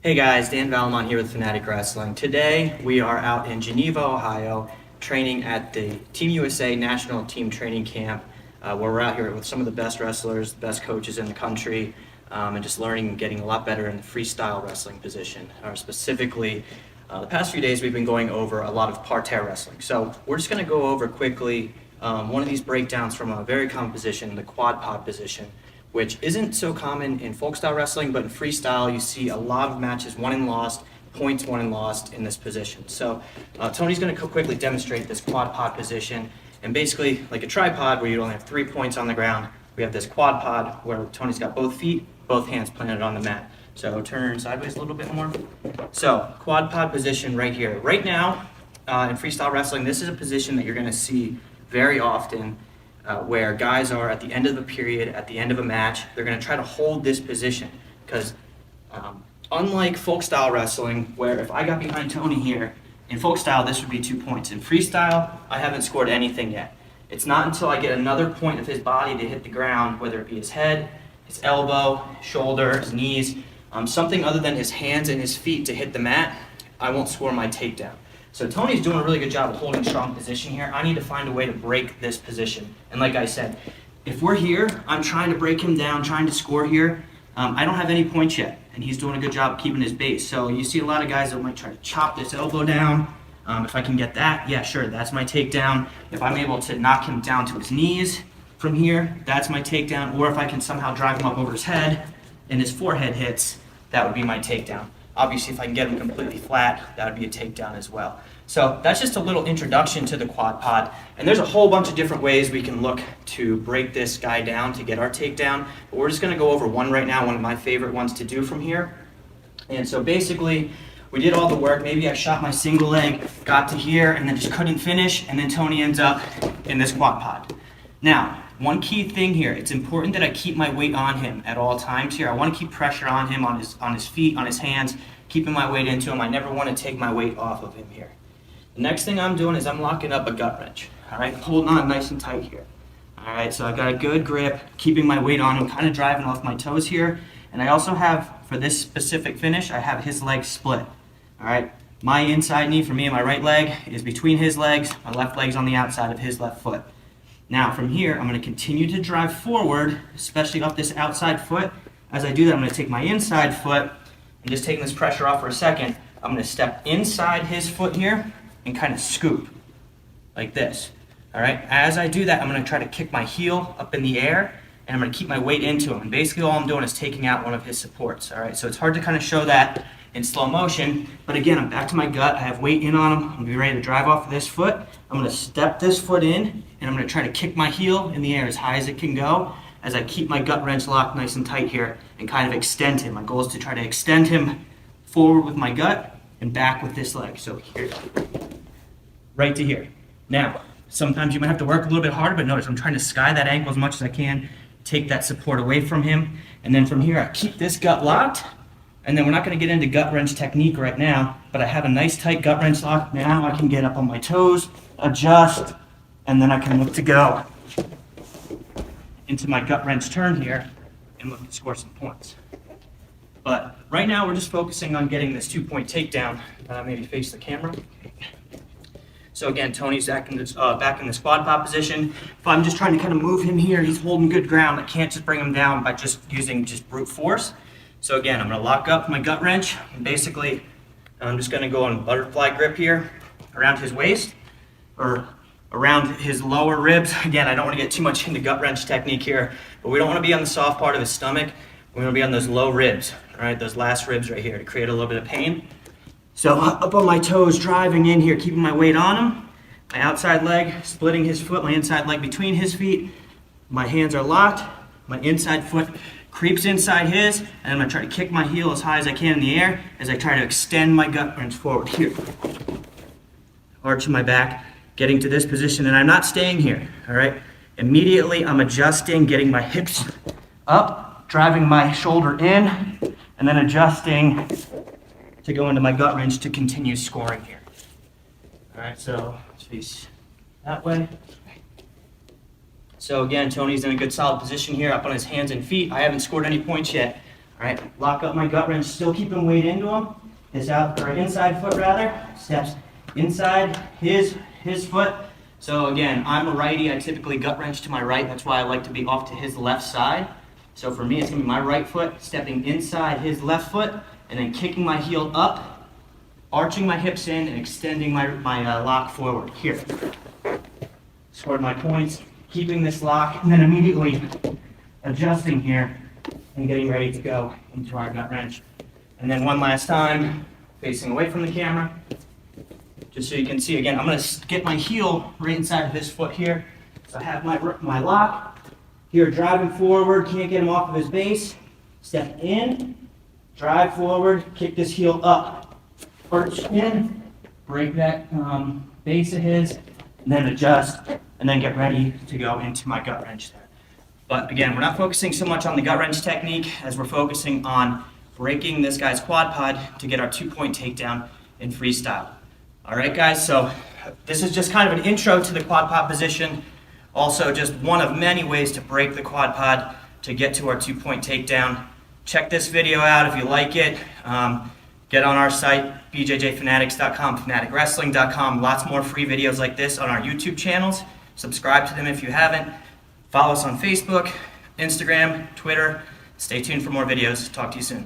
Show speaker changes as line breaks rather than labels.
Hey guys, Dan Vallimont here with Fanatic Wrestling. Today we are out in Geneva, Ohio, training at the Team USA National Team Training Camp, where we're out here with some of the best wrestlers, the best coaches in the country, and just learning and getting a lot better in the freestyle wrestling position. Specifically, the past few days we've been going over a lot of parterre wrestling. So we're just going to go over quickly one of these breakdowns from a very common position, the quad pod position, which isn't so common in folk style wrestling, but in freestyle you see a lot of matches won and lost, points won and lost in this position. So Tony's going to quickly demonstrate this quad pod position, and basically like a tripod where you only have 3 points on the ground, we have this quad pod where Tony's got both feet, both hands planted on the mat. So turn sideways a little bit more. So quad pod position right here. Right now in freestyle wrestling, this is a position that you're going to see very often where guys are at the end of a period, at the end of a match, they're going to try to hold this position because unlike folk style wrestling, where if I got behind Tony here, in folk style this would be 2 points. In freestyle, I haven't scored anything yet. It's not until I get another point of his body to hit the ground, whether it be his head, his elbow, shoulder, his knees, something other than his hands and his feet to hit the mat, I won't score my takedown. So Tony's doing a really good job of holding strong position here. I need to find a way to break this position. And like I said, if we're here, I'm trying to break him down, trying to score here. I don't have any points yet, and he's doing a good job keeping his base. So you see a lot of guys that might try to chop this elbow down. If I can get that, yeah, sure, that's my takedown. If I'm able to knock him down to his knees from here, that's my takedown. Or if I can somehow drive him up over his head and his forehead hits, that would be my takedown. Obviously, if I can get him completely flat, that would be a takedown as well. So that's just a little introduction to the quad pod. And there's a whole bunch of different ways we can look to break this guy down to get our takedown. But we're just going to go over one right now, one of my favorite ones to do from here. And so basically, we did all the work. Maybe I shot my single leg, got to here, and then just couldn't finish. And then Tony ends up in this quad pod. Now, one key thing here, it's important that I keep my weight on him at all times here. I want to keep pressure on him, on his feet, on his hands, keeping my weight into him. I never want to take my weight off of him here. The next thing I'm doing is I'm locking up a gut wrench. All right, holding on nice and tight here. All right, so I've got a good grip, keeping my weight on him, kind of driving off my toes here. And I also have, for this specific finish, I have his legs split. All right, my inside knee for me and my right leg is between his legs. My left leg's on the outside of his left foot. Now from here, I'm going to continue to drive forward, especially up this outside foot. As I do that, I'm going to take my inside foot and just taking this pressure off for a second, I'm going to step inside his foot here and kind of scoop like this. All right. As I do that, I'm going to try to kick my heel up in the air, and I'm going to keep my weight into him. And basically all I'm doing is taking out one of his supports. All right. So it's hard to kind of show that in slow motion, but again, I'm back to my gut. I have weight in on him. I'm going to be ready to drive off of this foot. I'm going to step this foot in, and I'm going to try to kick my heel in the air as high as it can go as I keep my gut wrench locked nice and tight here and kind of extend him. My goal is to try to extend him forward with my gut and back with this leg. So here, right to here. Now, sometimes you might have to work a little bit harder, but notice I'm trying to sky that ankle as much as I can, take that support away from him, and then from here I keep this gut locked. And then we're not going to get into gut wrench technique right now, but I have a nice tight gut wrench lock. Now I can get up on my toes, adjust, and then I can look to go into my gut wrench turn here and look to score some points. But right now we're just focusing on getting this 2-point takedown. Maybe face the camera. So again, Tony's back in this quad pod position. If I'm just trying to kind of move him here, he's holding good ground. I can't just bring him down by just using brute force. So again, I'm going to lock up my gut wrench, and basically I'm just going to go on butterfly grip here around his waist or around his lower ribs. Again, I don't want to get too much into gut wrench technique here, but we don't want to be on the soft part of his stomach. We want to be on those low ribs, all right, those last ribs right here to create a little bit of pain. So up on my toes, driving in here, keeping my weight on him. My outside leg, splitting his foot, my inside leg between his feet. My hands are locked. My inside foot creeps inside his, and I'm going to try to kick my heel as high as I can in the air as I try to extend my gut wrench forward here. Arching my back, getting to this position, and I'm not staying here, all right? Immediately I'm adjusting, getting my hips up, driving my shoulder in, and then adjusting to go into my gut wrench to continue scoring here. All right, so let's face that way. So again, Tony's in a good solid position here, up on his hands and feet. I haven't scored any points yet.
All right, lock up my gut wrench, still keeping weight into him. His inside foot rather, steps inside his foot. So again, I'm a righty, I typically gut wrench to my right, that's why I like to be off to his left side. So for me, it's gonna be my right foot stepping inside his left foot, and then kicking my heel up, arching my hips in, and extending my lock forward. Here. Scored my points, keeping this lock, and then immediately adjusting here and getting ready to go into our gut wrench. And then one last time, facing away from the camera, just so you can see again, I'm gonna get my heel right inside of his foot here. So I have my lock here, driving forward, can't get him off of his base. Step in, drive forward, kick this heel up, arch in, break that base of his, and then adjust, and then get ready to go into my gut wrench there. But again, we're not focusing so much on the gut wrench technique as we're focusing on breaking this guy's quad pod to get our 2-point takedown in freestyle. All right, guys, so this is just kind of an intro to the quad pod position. Also, just one of many ways to break the quad pod to get to our 2-point takedown. Check this video out if you like it. Get on our site, bjjfanatics.com, fanaticwrestling.com. Lots more free videos like this on our YouTube channels. Subscribe to them if you haven't. Follow us on Facebook, Instagram, Twitter. Stay tuned for more videos. Talk to you soon.